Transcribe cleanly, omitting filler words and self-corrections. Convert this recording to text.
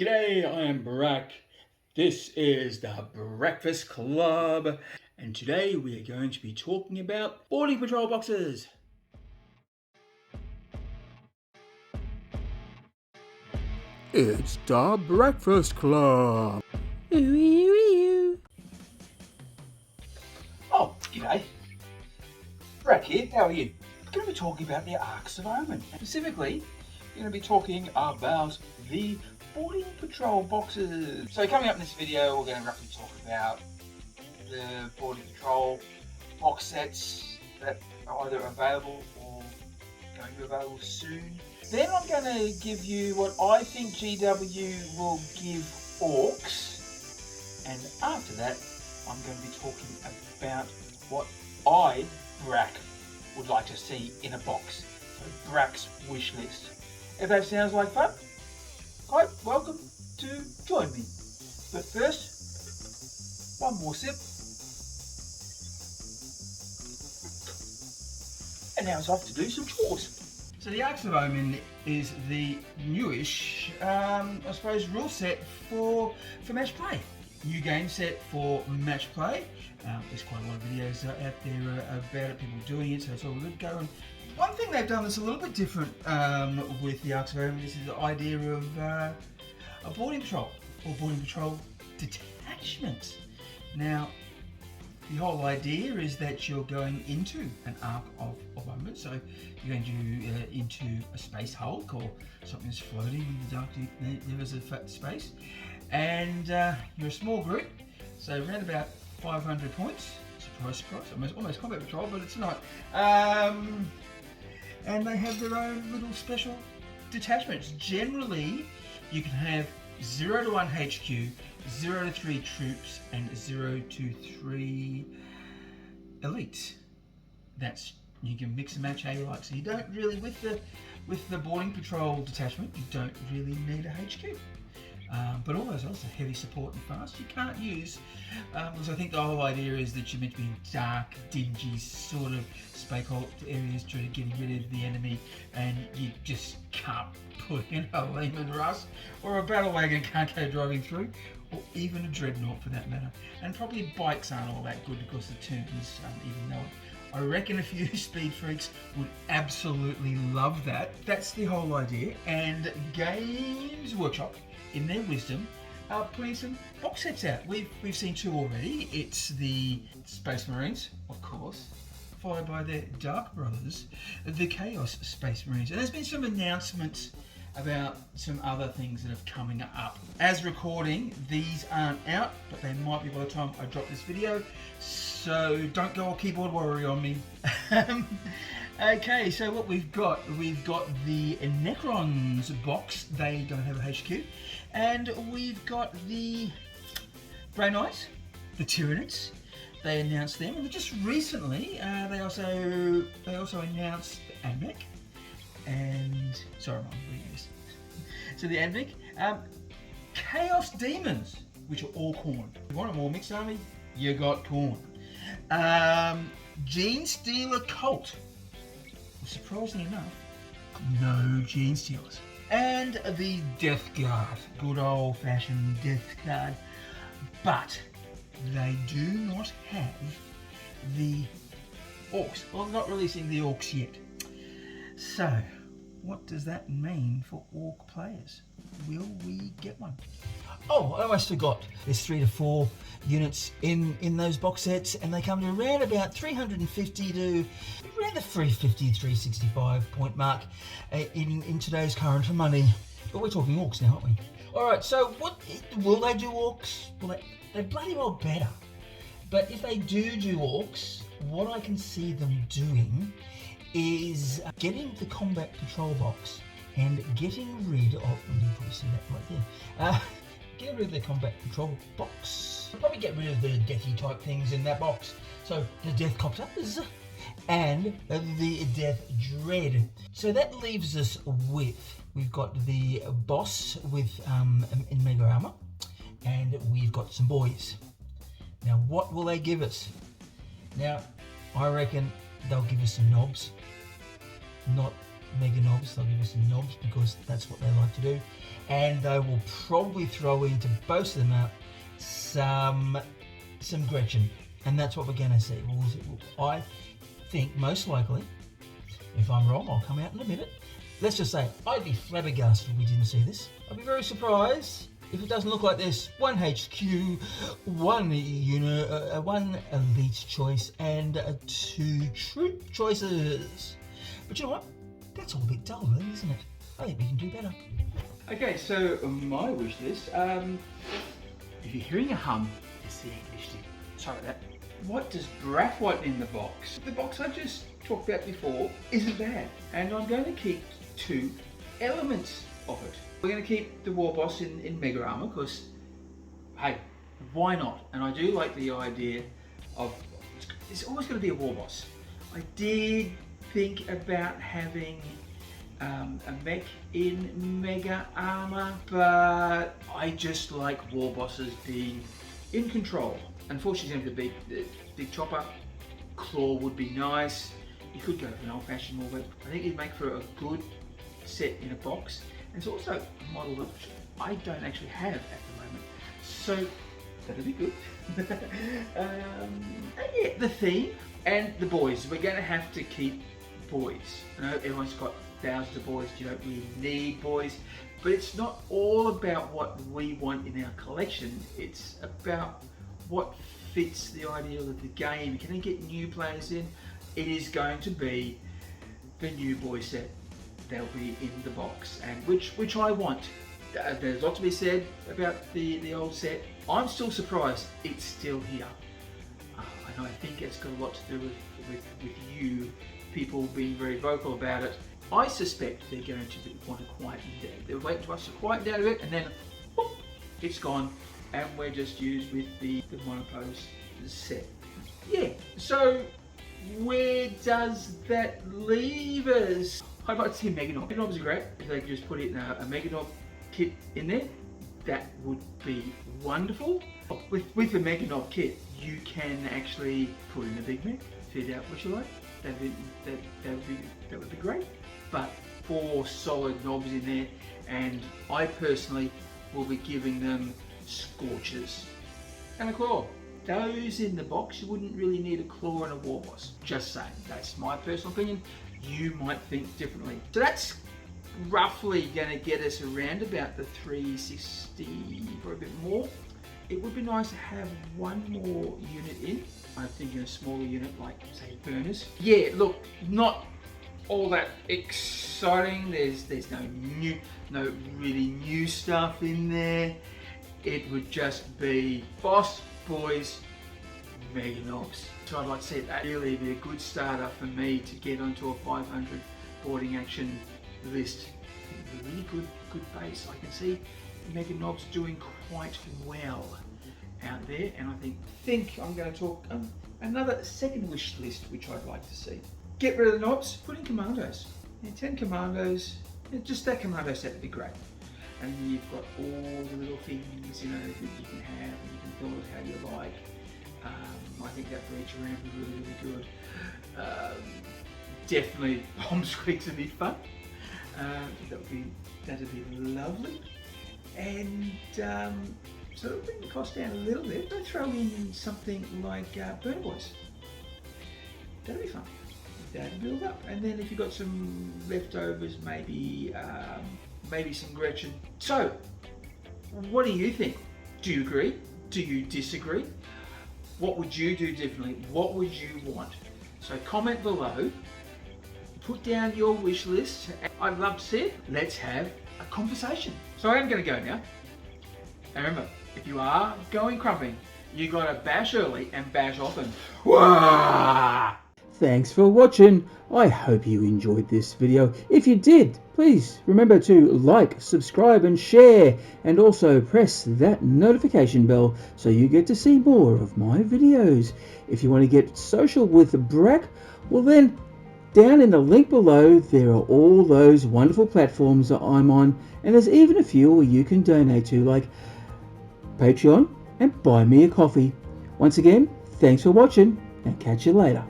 G'day, I am Brak. This is the Breakfast Club, and today we are going to be talking about boarding patrol boxes. It's the Breakfast Club. Oh, g'day. Brak here, how are you? We're going to be talking about the Arks of Omen. Specifically, we're going to be talking about the boarding patrol boxes. So coming up in this video, we're going to roughly talk about the boarding patrol box sets that are either available or going to be available soon. Then I'm going to give you what I think GW will give Orcs, and after that I'm going to be talking about what I, Brak, would like to see in a box. So Brak's wish list. If that sounds like fun, quite welcome to join me. But first, one more sip. And now it's off to do some chores. So the Arks of Omen is the newish, I suppose, rule set for match play. New game set for match play. There's quite a lot of videos out there about it, people doing it, so it's all good going. One thing they've done that's a little bit different with the Arks of Omen is the idea of a boarding patrol or boarding patrol detachment. Now, the whole idea is that you're going into an Ark of Omen, so you're going to into a space hulk or something that's floating in the dark universe of space, and you're a small group, so around about 500 points. Surprise, surprise! Almost combat patrol, but it's not. And they have their own little special detachments. Generally, you can have 0 to 1 HQ, 0 to 3 troops, and 0 to 3 elites. That's, you can mix and match how you like. So you don't really, with the boarding patrol detachment, you don't really need a HQ. But all those else are heavy support and fast. You can't use, because I think the whole idea is that you're meant to be in dark, dingy sort of space hulk areas, trying to get rid of the enemy, and you just can't put in a Lehman Russ or a battle wagon can't go driving through, or even a dreadnought for that matter. And probably bikes aren't all that good because the tunes even know it. I reckon a few speed freaks would absolutely love that. That's the whole idea. And Games Workshop, in their wisdom, are putting some box sets out. We've seen 2 already. It's the Space Marines, of course, followed by their Dark Brothers, the Chaos Space Marines. And there's been some announcements about some other things that are coming up. As recording, these aren't out, but they might be by the time I drop this video, so don't go all keyboard warrior on me. Okay, so what we've got the Necrons box. They don't have a HQ, and we've got the Grey Knights, the Tyranids. They announced them, and just recently they also announced AdMech. And sorry, I'm reading this. So the AdMech, Chaos Demons, which are all Khorne. If you want a more mixed army, you got Khorne. Gene Stealer Cult. Well, surprisingly enough, no Gene Stealers. And the Death Guard, good old-fashioned Death Guard, but they do not have the Orcs. Well, they're not releasing the Orcs yet. So, what does that mean for Orc players? Will we get one? Oh, I almost forgot. There's 3 to 4 units in those box sets, and they come to around about 350 to around the 350, 365 point mark in today's current money. But we're talking Orcs now, aren't we? All right, so what will they do Orcs? Well, they bloody well better. But if they do Orcs, what I can see them doing is getting the combat patrol box and getting rid of, you can probably see that right there, get rid of the combat patrol box. I'll probably get rid of the deathy type things in that box. So the Death Copters and the Death Dread. So that leaves us with, we've got the boss with in mega armor, and we've got some boys. Now what will they give us? Now I reckon they'll give us some knobs, not mega knobs. They'll give us some knobs because that's what they like to do. And they will probably throw in, to boast them out, some Gretchen. And that's what we're going to see. I think most likely, if I'm wrong, I'll come out in a minute. Let's just say I'd be flabbergasted if we didn't see this. I'd be very surprised if it doesn't look like this. 1 HQ, 1 unit, 1 elite choice, and 2 troop choices. But you know what? That's all a bit dull, really, isn't it? I think we can do better. Okay, so my wish list. If you're hearing a hum, it's the English thing. Sorry about that. What does Brak want in the box? The box I just talked about before isn't bad, and I'm going to keep 2 elements of it. We're going to keep the Warboss in Mega Armor because, hey, why not? And I do like the idea of it's always going to be a Warboss. I did think about having a mech in Mega Armor, but I just like Warbosses being in control. Unfortunately, the big chopper claw would be nice. You could go for an old-fashioned Warbot. I think it'd make for a good set in a box. And it's also a model that I don't actually have at the moment, so that'll be good. And yeah, the theme and the boys. We're going to have to keep boys. I know everyone's got thousands of boys. You don't really need boys, but it's not all about what we want in our collection. It's about what fits the ideal of the game. Can I get new players in? It is going to be the new boy set. They'll be in the box, and which I want. There's a lot to be said about the old set. I'm still surprised it's still here. And I think it's got a lot to do with you people being very vocal about it. I suspect they're going to want to quieten down. They're waiting for us to quieten down a bit, and then whoop, it's gone, and we're just used with the monopose set. Yeah, so where does that leave us? I'd like to see a Mega Knob. Mega Knobs are great. If they could just put it in a Mega Knob kit in there, that would be wonderful. With the Mega Knob kit, you can actually put in a big mech, fit out what you like. That would be great. But 4 solid knobs in there, and I personally will be giving them scorches and a claw. Those in the box, you wouldn't really need a claw and a Warboss. Just saying, that's my personal opinion. You might think differently. So that's roughly going to get us around about the 360 or a bit more. It would be nice to have 1 more unit in. I'm thinking a smaller unit like, say, burners. Yeah, look, not all that exciting. There's no really new stuff in there. It would just be boss, boys, Mega Knobs. So I'd like to see that really be a good starter for me to get onto a 500 boarding action list. A really good base. I can see Mega Knobs doing quite well out there, and I think I'm going to talk another second wish list which I'd like to see. Get rid of the knobs, put in commandos. 10 commandos, just that commando set would be great. And you've got all the little things, you know, that you can have, and you can build it how you like. I think that breach around would be really good. Definitely bomb squeaks would be fun. That'd be lovely. And so it'll bring the cost down a little bit. I'll throw in something like Burner Boys. That'd be fun. That'd build up. And then if you've got some leftovers, maybe some Gretchen. So, what do you think? Do you agree? Do you disagree? What would you do differently? What would you want? So comment below, put down your wish list. I'd love to see it. Let's have a conversation. So I am going to go now. And remember, if you are going crumping, you got to bash early and bash often. Wah! Thanks for watching. I hope you enjoyed this video. If you did, please remember to like, subscribe and share, and also press that notification bell so you get to see more of my videos. If you want to get social with Brak, well then, down in the link below there are all those wonderful platforms that I'm on, and there's even a few where you can donate to, like Patreon and Buy Me a Coffee. Once again, thanks for watching, and catch you later.